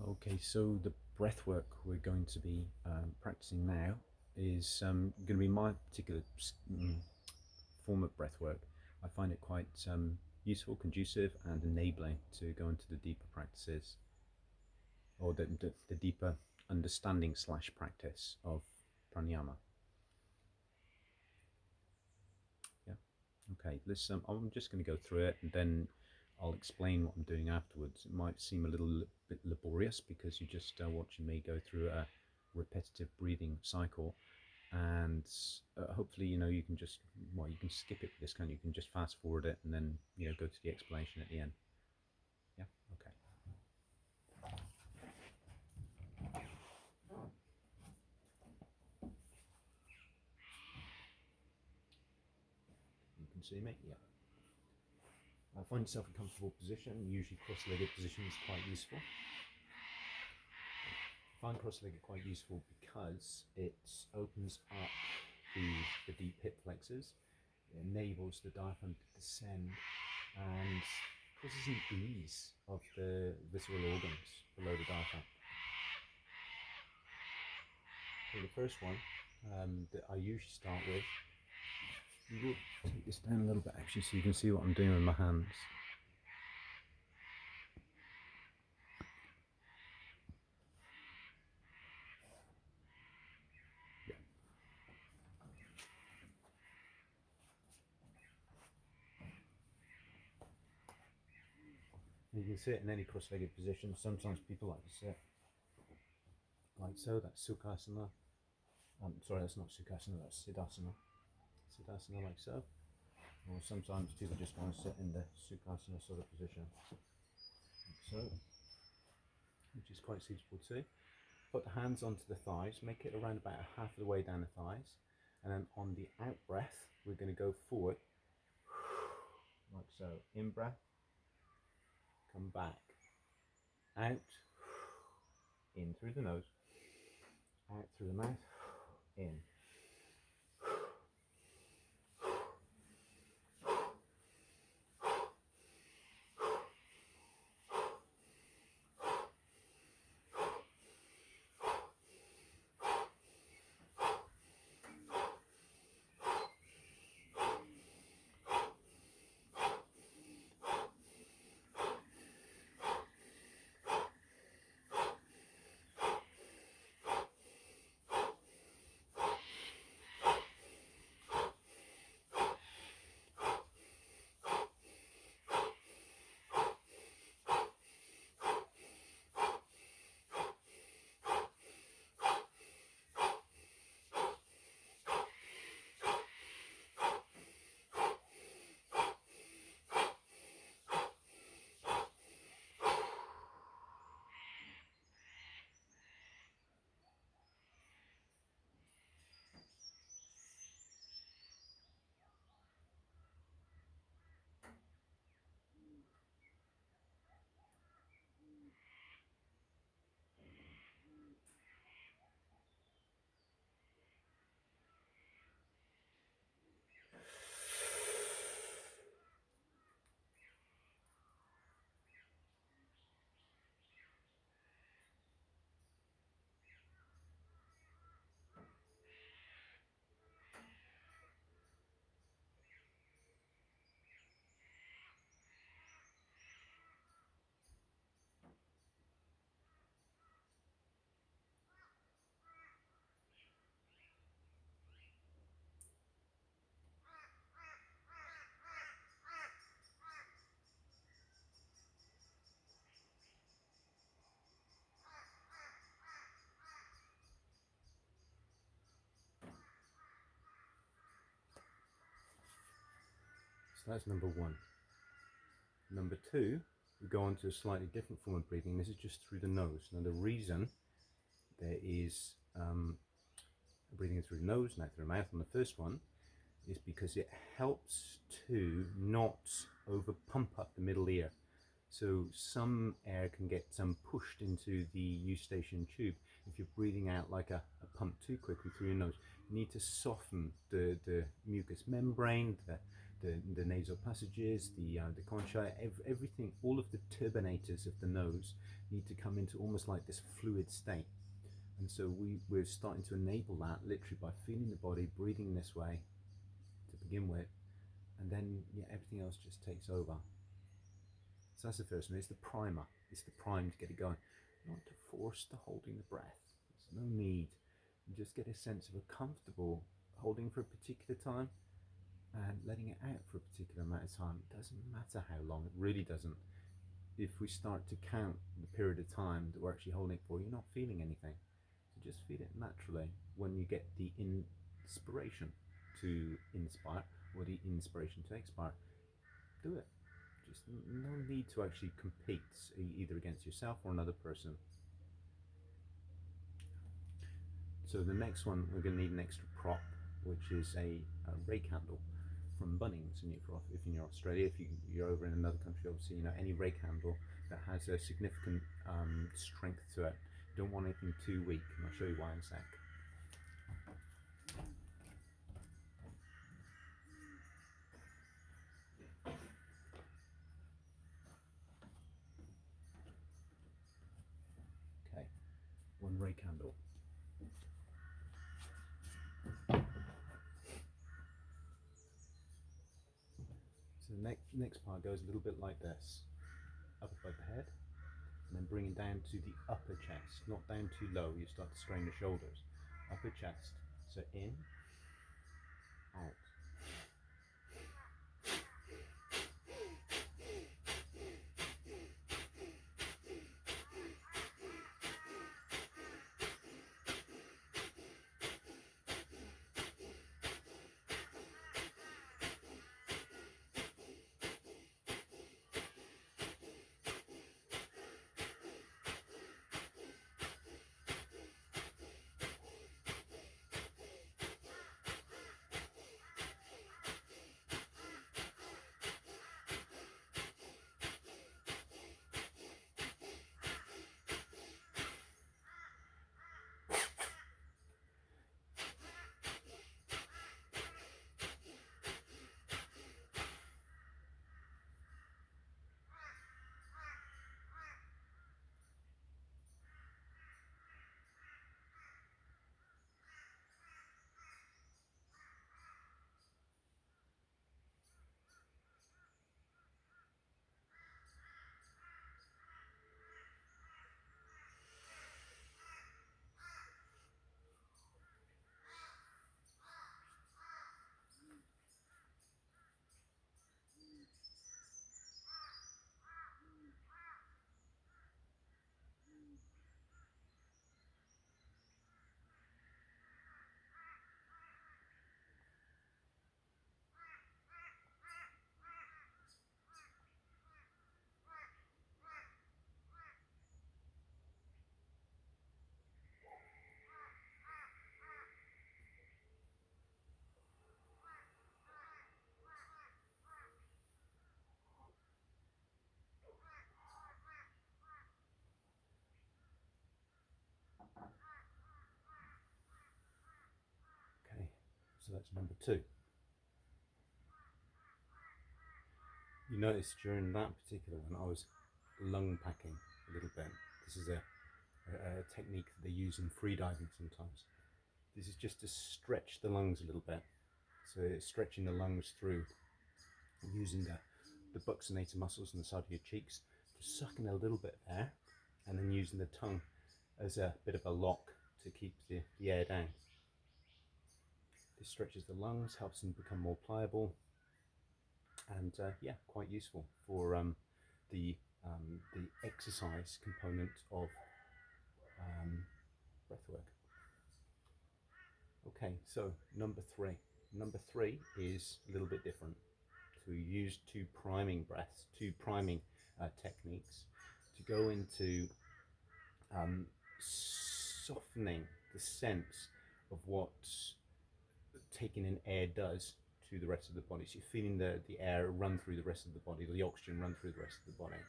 Okay, so the breath work we're going to be practicing now is going to be my particular form of breath work. I find it quite useful, conducive, and enabling to go into the deeper practices, or the deeper understanding slash practice of pranayama. Yeah. Okay. Let's. I'm just going to go through it, and then I'll explain what I'm doing afterwards. It might seem a little bit laborious because you're just watching me go through a repetitive breathing cycle, and hopefully you can just, well, you can skip it for this kind. You can just fast forward it and then go to the explanation at the end. Yeah. Okay. You can see me. Yeah. Find yourself a comfortable position. Usually cross-legged position is quite useful. Find cross-legged quite useful because it opens up the deep hip flexors. It enables the diaphragm to descend and causes an ease of the visceral organs below the diaphragm. So the first one that I usually start with, we'll take this down a little bit actually so you can see what I'm doing with my hands. Yeah. You can sit in any cross-legged position. Sometimes people like to sit like so. That's Sukhasana. Sorry, that's not Sukhasana, that's Siddhasana. Siddhasana like so. Or sometimes people just want to sit in the Sukhasana sort of position. Like so. Which is quite suitable too. Put the hands onto the thighs, make it around about half of the way down the thighs. And then on the out breath, we're going to go forward. Like so. In breath. Come back. Out. In through the nose. Out through the mouth. In. So that's number one. Number two, we go on to a slightly different form of breathing. This is just through the nose. Now the reason there is breathing through the nose, not through the mouth on the first one, is because it helps to not over pump up the middle ear. So some air can get pushed into the eustachian tube. If you're breathing out like a pump too quickly through your nose, you need to soften the mucous membrane, the nasal passages, the concha, everything, all of the turbinators of the nose need to come into almost like this fluid state. And so we're starting to enable that literally by feeling the body, breathing this way to begin with, and then everything else just takes over. So that's the first one. It's the primer. It's the prime to get it going. Not to force the holding the breath. There's no need. You just get a sense of a comfortable holding for a particular time and letting it out for a particular amount of time. It doesn't matter how long. It really doesn't. If we start to count the period of time that we're actually holding it for, you're not feeling anything. So just feel it naturally when you get the inspiration to inspire or the inspiration to expire. Do it. Just no need to actually compete either against yourself or another person. So the next one, we're going to need an extra prop, which is a rake handle from Bunnings. And if you're in Australia, if you're over in another country, obviously, any rake handle that has a significant strength to it. You don't want anything too weak, and I'll show you why in a sec. Okay, one rake handle. So the next part goes a little bit like this, up above the head, and then bringing down to the upper chest, not down too low, you start to strain the shoulders. Upper chest, so in, out. Okay, so that's number 2. You notice during that particular one, I was lung packing a little bit. This is a technique that they use in freediving sometimes. This is just to stretch the lungs a little bit. So it's stretching the lungs through using the buccinator muscles on the side of your cheeks, just sucking a little bit there, and then using the tongue as a bit of a lock to keep the air down. This stretches the lungs, helps them become more pliable, and quite useful for the exercise component of breathwork. Okay, so number 3. Number 3 is a little bit different. So we use 2 priming breaths, 2 priming techniques to go into softening the sense of what taking in air does to the rest of the body. So you're feeling the air run through the rest of the body, the oxygen run through the rest of the body,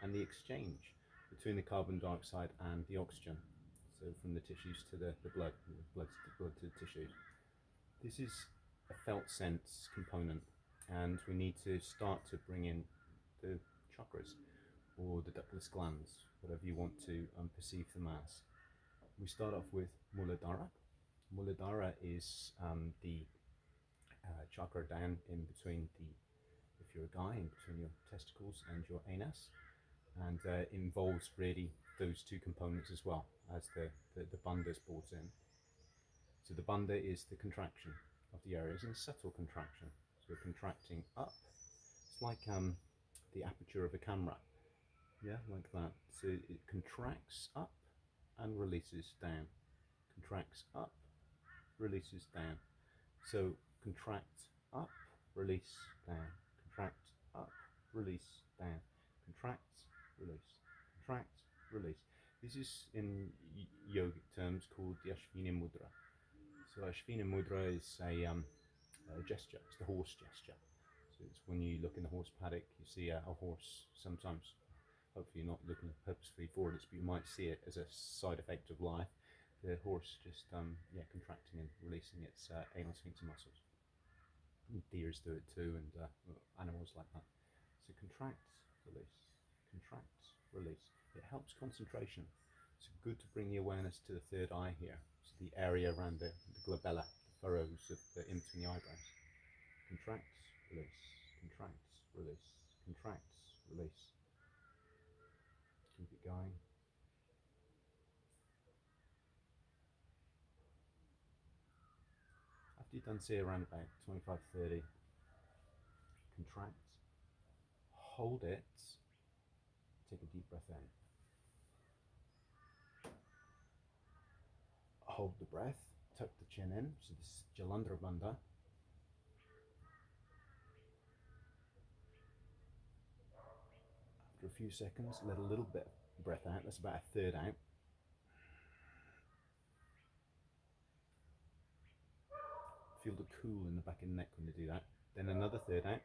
and the exchange between the carbon dioxide and the oxygen. So from the tissues to the blood, blood to the tissues. This is a felt sense component. and we need to start to bring in the chakras or the ductless glands, whatever you want to perceive them as. We start off with Muladhara. Muladhara is the chakra down in between the, if you're a guy, in between your testicles and your anus, and involves really those two components as well as the bandha's brought in. So the bandha is the contraction of the areas, and a subtle contraction. So we're contracting up. It's like the aperture of a camera, yeah, like that. So it contracts up and releases down. Contracts up, releases down. So contract up, release down. Contract up, release down. Contract, release. Contract, release. This is in yogic terms called the Ashvini Mudra. So Ashvini Mudra is a gesture. It's the horse gesture. So it's when you look in the horse paddock, you see a horse sometimes. Hopefully you're not looking purposefully for it, but you might see it as a side effect of life. The horse just contracting and releasing its anal sphincter muscles. And deers do it too, and animals like that. So contract, release, contract, release. It helps concentration. It's good to bring the awareness to the third eye here. So the area around the glabella, the furrows of in between the eyebrows. Contracts, release, contracts, release, contracts, release. Keep it going. After you've done say around about 25-30, contract, hold it, take a deep breath in. Hold the breath, tuck the chin in, so this is Jalandhara Bandha. After a few seconds, let a little bit of breath out, that's about a third out. Feel the cool in the back of the neck when you do that. Then another third out.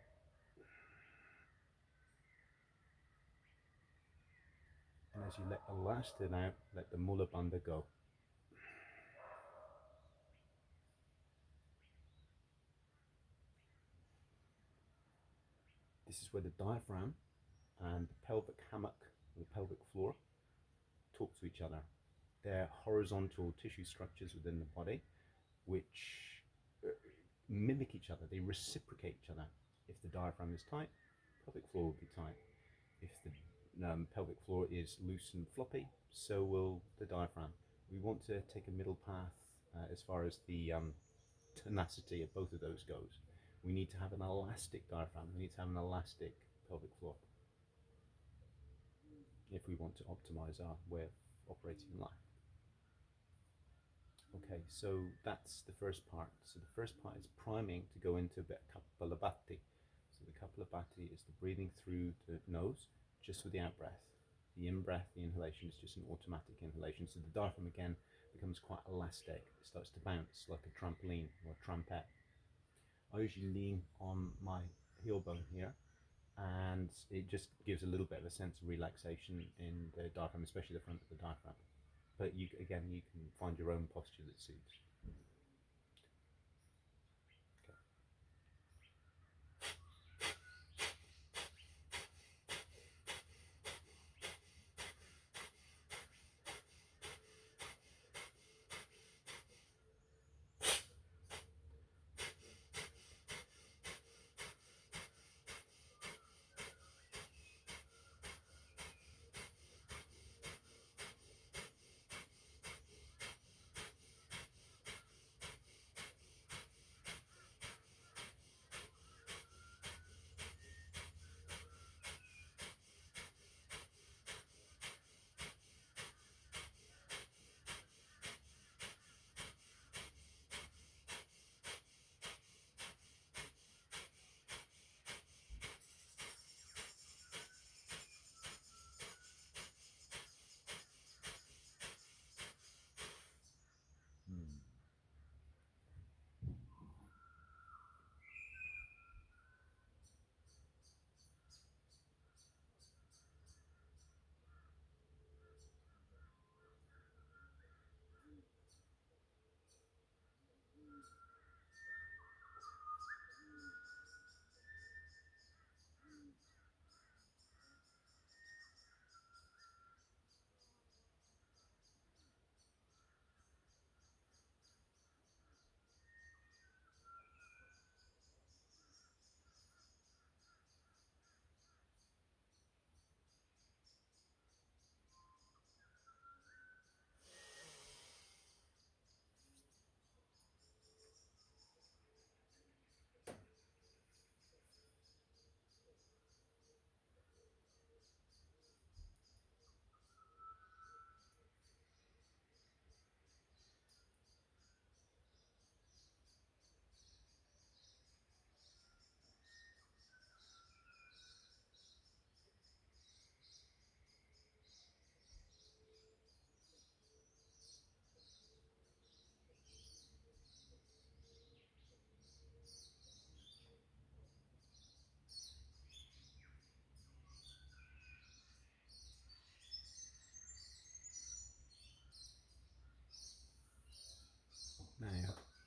And as you let the last third out, let the Mula Bandha go. This is where the diaphragm and the pelvic hammock, the pelvic floor, talk to each other. They're horizontal tissue structures within the body which mimic each other, they reciprocate each other. If the diaphragm is tight, pelvic floor will be tight. If the pelvic floor is loose and floppy, so will the diaphragm. We want to take a middle path as far as the tenacity of both of those goes. We need to have an elastic diaphragm, we need to have an elastic pelvic floor if we want to optimize our way of operating in life. Okay, so that's the first part. So the first part is priming to go into a bit of Kapalabhati. So the Kapalabhati is the breathing through the nose, just with the out breath. The in-breath, the inhalation, is just an automatic inhalation. So the diaphragm again becomes quite elastic. It starts to bounce like a trampoline or a trampette. I usually lean on my heel bone here, and it just gives a little bit of a sense of relaxation in the diaphragm, especially the front of the diaphragm. But you can find your own posture that suits. Okay.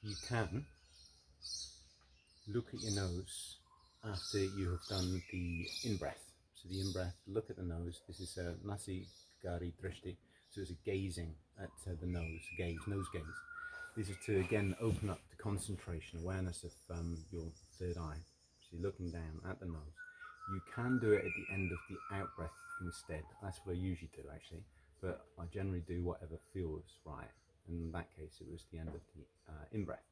you can look at your nose after you have done the in-breath. So the in-breath, look at the nose. This is a nasi gari drishti. So it's a gazing at the nose, nose gaze. This is to again open up the concentration, awareness of your third eye. So you're looking down at the nose. You can do it at the end of the out breath instead. That's what I usually do actually, but I generally do whatever feels right. And in that case, it was the end of the in breath.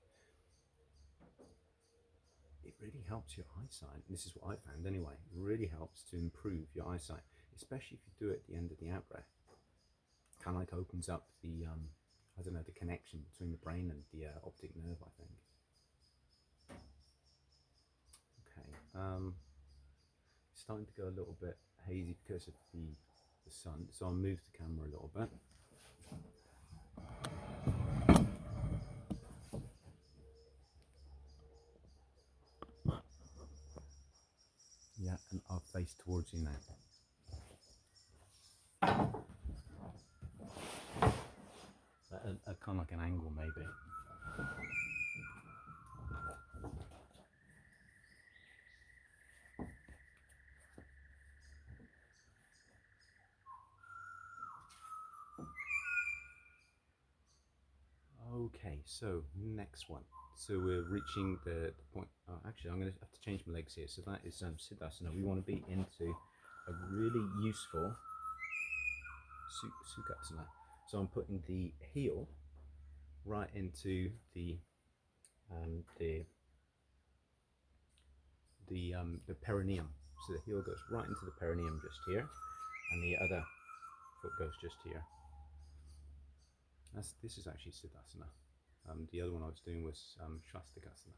It really helps your eyesight. This is what I found anyway. It really helps to improve your eyesight, especially if you do it at the end of the out breath. Kind of like opens up the I don't know, the connection between the brain and the optic nerve, I think. Okay, it's starting to go a little bit hazy because of the sun, so I'll move the camera a little bit. Yeah, and I'll face towards you now. Kind of like an angle maybe. Okay, so next one. So we're reaching the point. Oh, actually, I'm going to have to change my legs here. So that is Siddhasana. We want to be into a really useful Sukhasana. So I'm putting the heel right into the perineum. So the heel goes right into the perineum just here, and the other foot goes just here. This is actually Siddhasana. The other one I was doing was Shastakasana.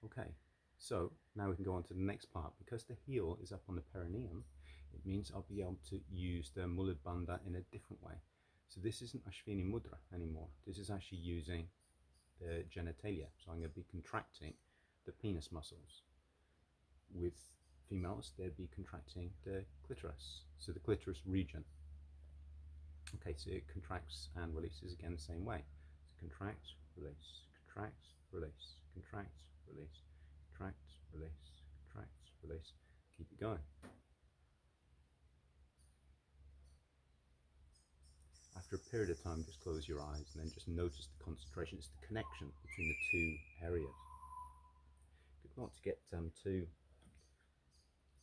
Okay, so now we can go on to the next part. Because the heel is up on the perineum, it means I'll be able to use the Mulad Bandha in a different way. So this isn't Ashwini Mudra anymore. This is actually using the genitalia. So I'm going to be contracting the penis muscles. With females, they'd be contracting the clitoris, so the clitoris region. Okay, so it contracts and releases again the same way. So contract, release, contract, release, contract, release, contract, release, contract, release. Keep it going. After a period of time, just close your eyes and then just notice the concentration. It's the connection between the two areas. Good not to get too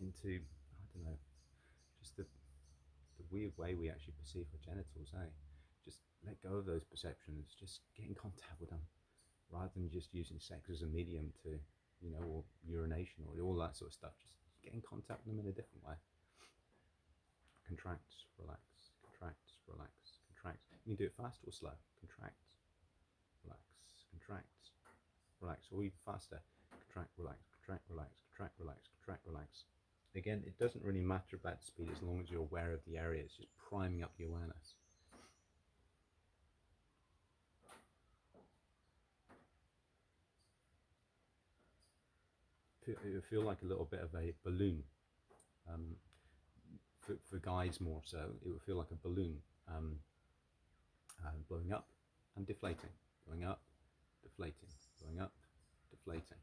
into, I don't know, just the weird way we actually perceive our genitals, eh? Just let go of those perceptions, just get in contact with them, rather than just using sex as a medium to, you know, or urination or all that sort of stuff. Just get in contact with them in a different way. Contract, relax, contract, relax, contract. You can do it fast or slow. Contract, relax, contract, relax, or even faster. Contract, relax, contract, relax, contract, relax, contract, relax. Again, it doesn't really matter about the speed as long as you're aware of the area. It's just priming up the awareness. It will feel like a little bit of a balloon. For guys more so, it would feel like a balloon blowing up and deflating, blowing up, deflating, blowing up, deflating.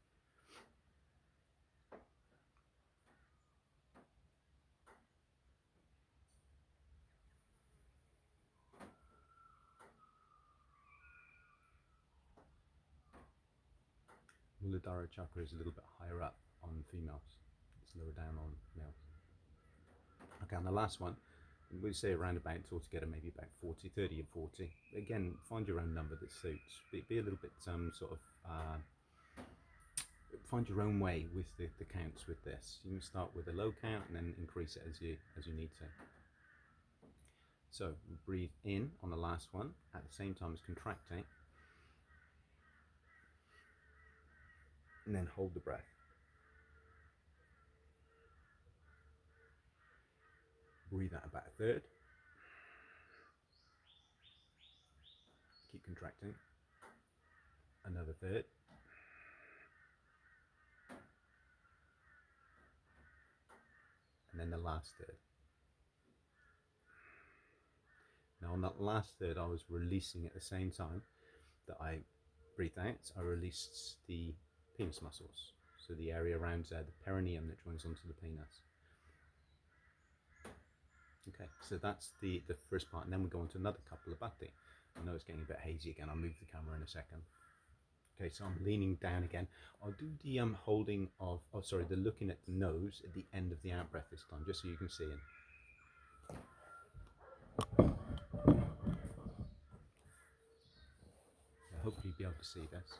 Muladhara chakra is a little bit higher up on females. It's lower down on males. Okay, and the last one, we say around about altogether maybe about 40, 30 and 40. Again, find your own number that suits. Be a little bit sort of, find your own way with the counts with this. You can start with a low count and then increase it as you need to. So breathe in on the last one at the same time as contracting, and then hold the breath. Breathe out about a third. Keep contracting. Another third. And then the last third. Now on that last third, I was releasing at the same time, that I breathed out, I released the penis muscles. So the area around the perineum that joins onto the penis. Okay, so that's the first part, and then we go on to another kapalabhati. I know it's getting a bit hazy again. I'll move the camera in a second. Okay, so I'm leaning down again. I'll do the holding of, the looking at the nose at the end of the out breath this time, just so you can see it. Hopefully you'll be able to see this.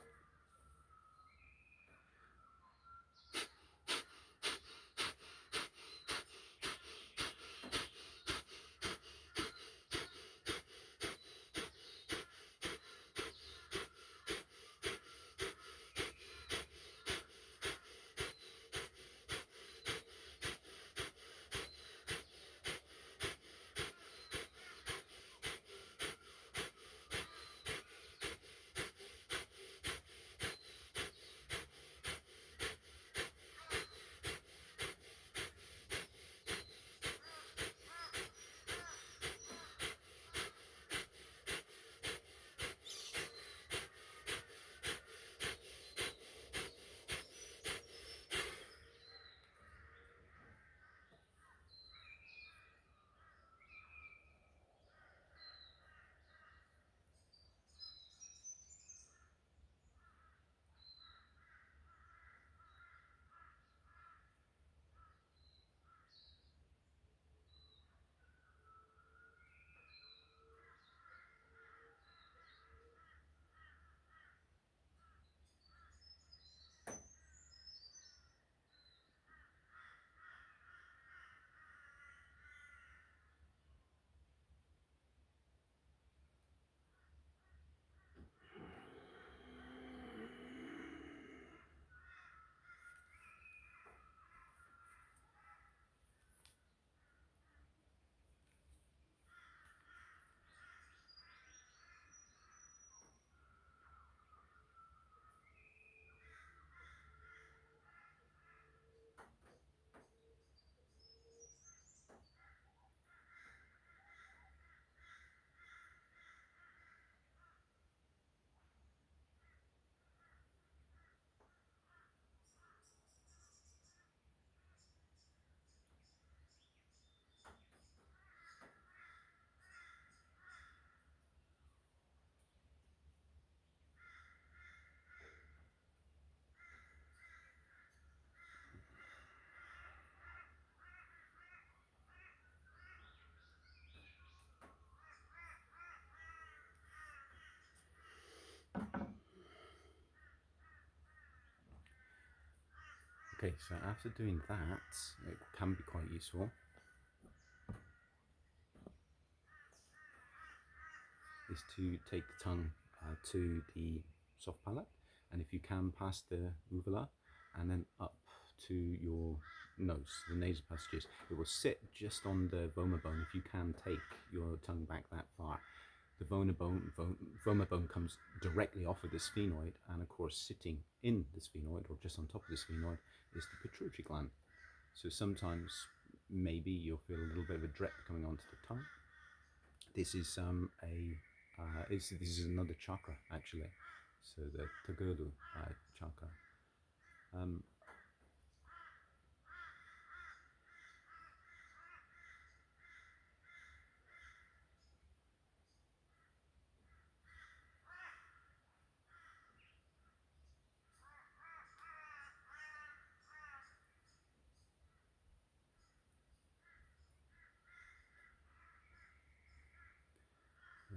Okay, so after doing that, it can be quite useful, is to take the tongue to the soft palate, and if you can, past the uvula and then up to your nose, the nasal passages. It will sit just on the vomer bone if you can take your tongue back that far. The vomer bone comes directly off of the sphenoid, and of course sitting in the sphenoid or just on top of the sphenoid is the pituitary gland. So sometimes maybe you'll feel a little bit of a drip coming onto the tongue. This is this is another chakra actually, so the Taguru chakra.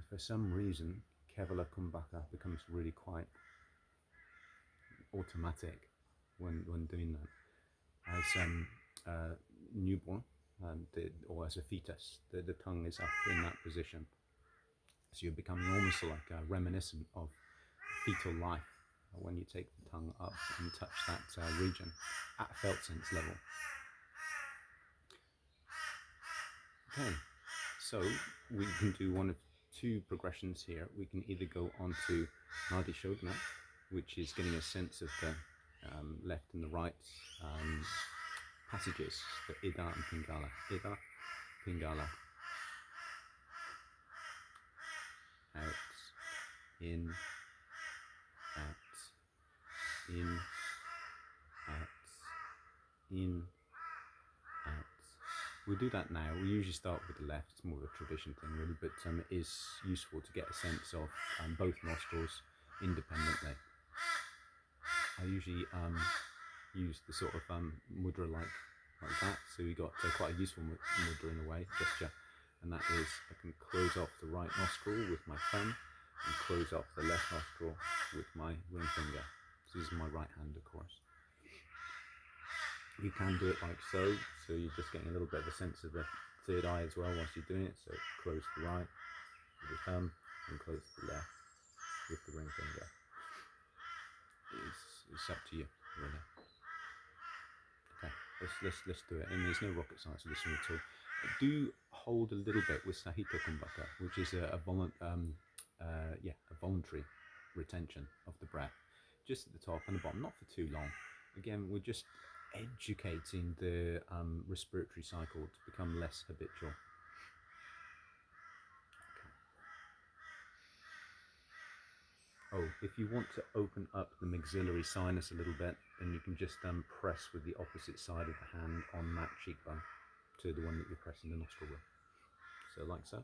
For some reason, Kevala Kumbhaka becomes really quite automatic when doing that. As a newborn, or as a fetus, the tongue is up in that position. So you're becoming almost like reminiscent of fetal life when you take the tongue up and touch that region at felt sense level. Okay, so we can do one of two progressions here. We can either go on to Nadi Shodhana, which is getting a sense of the left and the right passages, the Ida and Pingala. Ida, Pingala. Out, in, in, out, in, out. We'll do that now. We usually start with the left. It's more of a tradition thing really, but it is useful to get a sense of both nostrils independently. I usually use the sort of mudra like that, so we got quite a useful mudra in a way, gesture, and that is I can close off the right nostril with my thumb and close off the left nostril with my ring finger. So this is my right hand, of course. You can do it like so you're just getting a little bit of a sense of the third eye as well whilst you're doing it. So close the right with the thumb and close the left with the ring finger. It's up to you, really. Okay, let's do it. And there's no rocket science with this one at all. Do hold a little bit with Sahita Kumbhaka, which is a voluntary retention of the breath, just at the top and the bottom, not for too long. Again, we're just educating the respiratory cycle to become less habitual. Oh, if you want to open up the maxillary sinus a little bit, then you can just press with the opposite side of the hand on that cheekbone to the one that you're pressing the nostril with. So like so.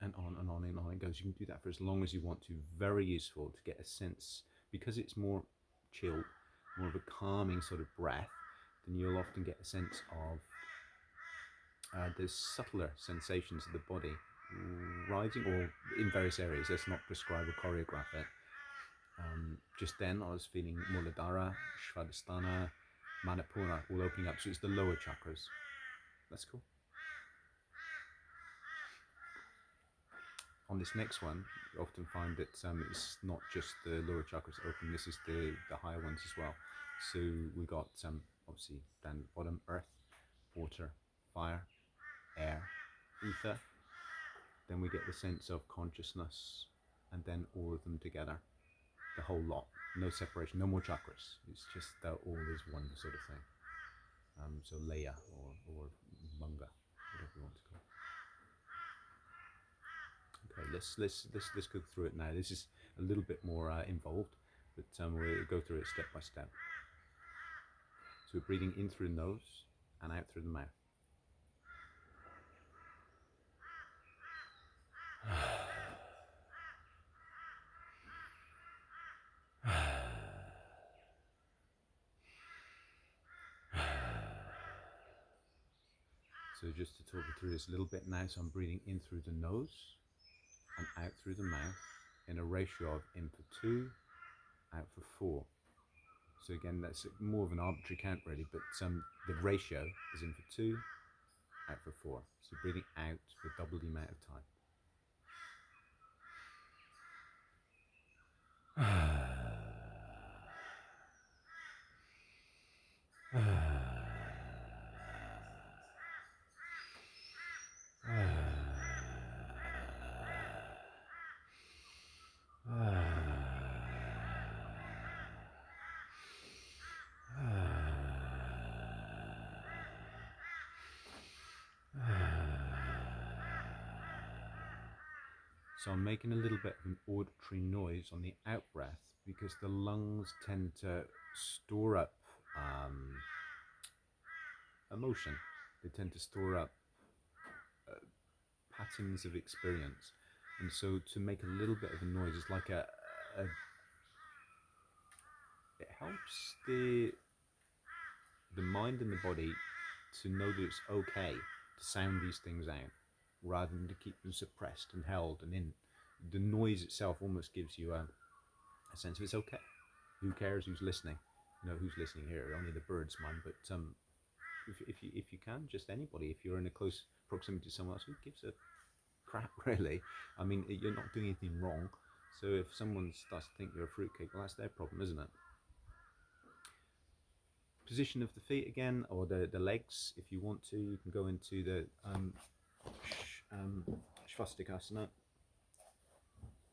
And on and on and on it goes. You can do that for as long as you want to. Very useful to get a sense, because it's more chilled, more of a calming sort of breath, then you'll often get a sense of there's subtler sensations of the body rising, or in various areas. Let's not prescribe or choreograph it. Just then I was feeling Muladhara, Svadhisthana, Manipura all opening up, so it's the lower chakras. That's cool. On this next one, you often find that it's not just the lower chakras open, this is the higher ones as well. So we got obviously down at the bottom, earth, water, fire, air, ether. Then we get the sense of consciousness, and then all of them together, the whole lot. No separation, no more chakras. It's just all is one sort of thing. So Leia or Munga, whatever you want to call it. Okay, let's go through it now. This is a little bit more involved, but we'll go through it step by step. So we're breathing in through the nose and out through the mouth. So just to talk you through this a little bit now, so I'm breathing in through the nose and out through the mouth in a ratio of in for 2, out for 4. So again, that's more of an arbitrary count really, but the ratio is in for 2, out for 4. So breathing out for double the amount of time. So I'm making a little bit of an auditory noise on the out breath because the lungs tend to store up emotion. They tend to store up patterns of experience, and so to make a little bit of a noise is like it helps the mind and the body to know that it's okay to sound these things out rather than to keep them suppressed and held and in. The noise itself almost gives you a sense of it's okay. Who cares who's listening? You know, who's listening here? Only the birds mind. But if you can, just anybody. If you're in a close proximity to someone else, who gives a crap, really? I mean, you're not doing anything wrong. So if someone starts to think you're a fruitcake, well, that's their problem, isn't it? Position of the feet again, or the legs. If you want to, you can go into the Svastikasana.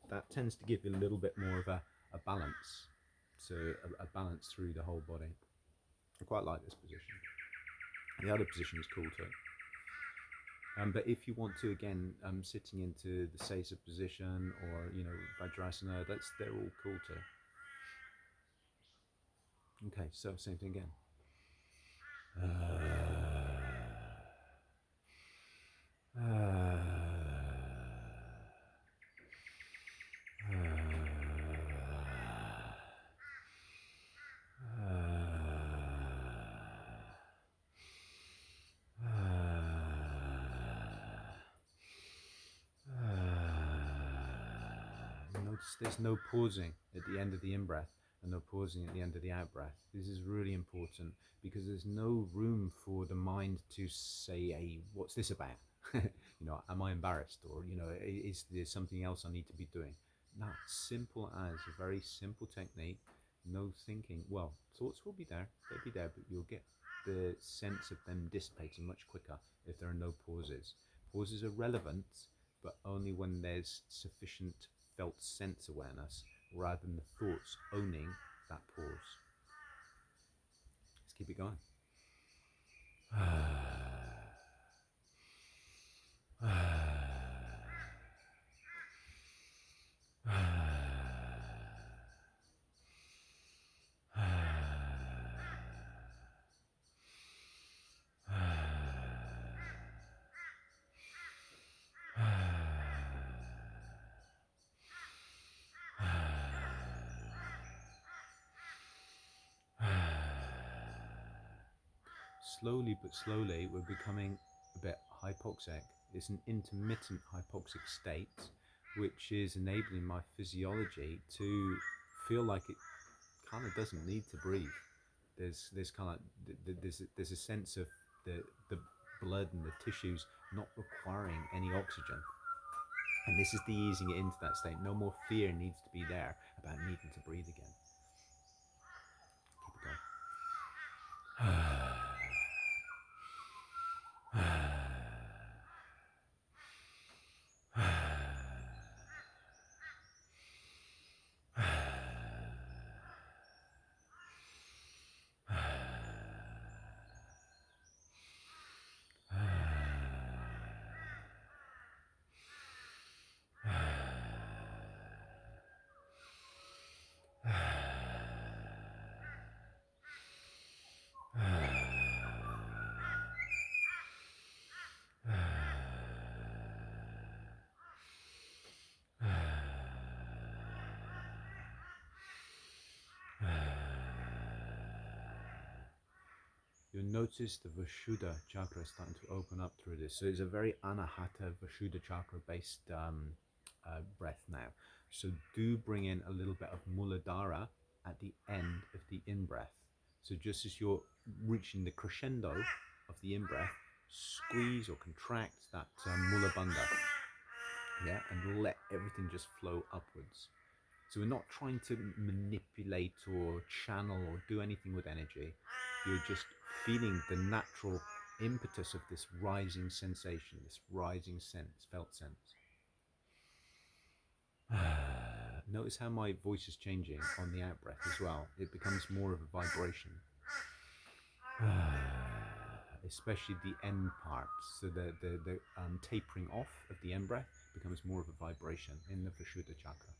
That tends to give you a little bit more of a balance. So a balance through the whole body. I quite like this position. The other position is cool too. But if you want to, again, sitting into the Sesa position or, you know, Vajrasana, they're all cool too. Okay, so same thing again. Notice there's no pausing at the end of the in-breath and no pausing at the end of the out-breath. This is really important because there's no room for the mind to say, hey, what's this about? You know, am I embarrassed? Or, you know, is there something else I need to be doing? Now, simple as a very simple technique, no thinking. Well, thoughts will be there, they'll be there, but you'll get the sense of them dissipating much quicker if there are no pauses. Pauses are relevant, but only when there's sufficient felt sense awareness rather than the thoughts owning that pause. Let's keep it going. Slowly but slowly, we're becoming a bit hypoxic. It's an intermittent hypoxic state, which is enabling my physiology to feel like it kind of doesn't need to breathe. There's kind of there's a sense of the blood and the tissues not requiring any oxygen. And this is the easing it into that state. No more fear needs to be there about needing to breathe again. Keep it going. You'll notice the Vishuddha chakra is starting to open up through this. So it's a very Anahata Vishuddha chakra based breath now. So do bring in a little bit of Muladhara at the end of the in-breath. So just as you're reaching the crescendo of the in-breath, squeeze or contract that Mula Bandha. Yeah, and let everything just flow upwards. So we're not trying to manipulate or channel or do anything with energy. You're just feeling the natural impetus of this rising sensation, this rising sense, felt sense. Notice how my voice is changing on the out breath as well. It becomes more of a vibration. Especially the end part. So the tapering off of the end breath becomes more of a vibration in the Vishuddha chakra.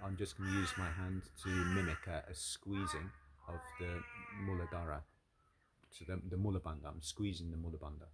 I'm just going to use my hand to mimic a squeezing of the Muladhara. So the Mula Bandha, I'm squeezing the Mula Bandha.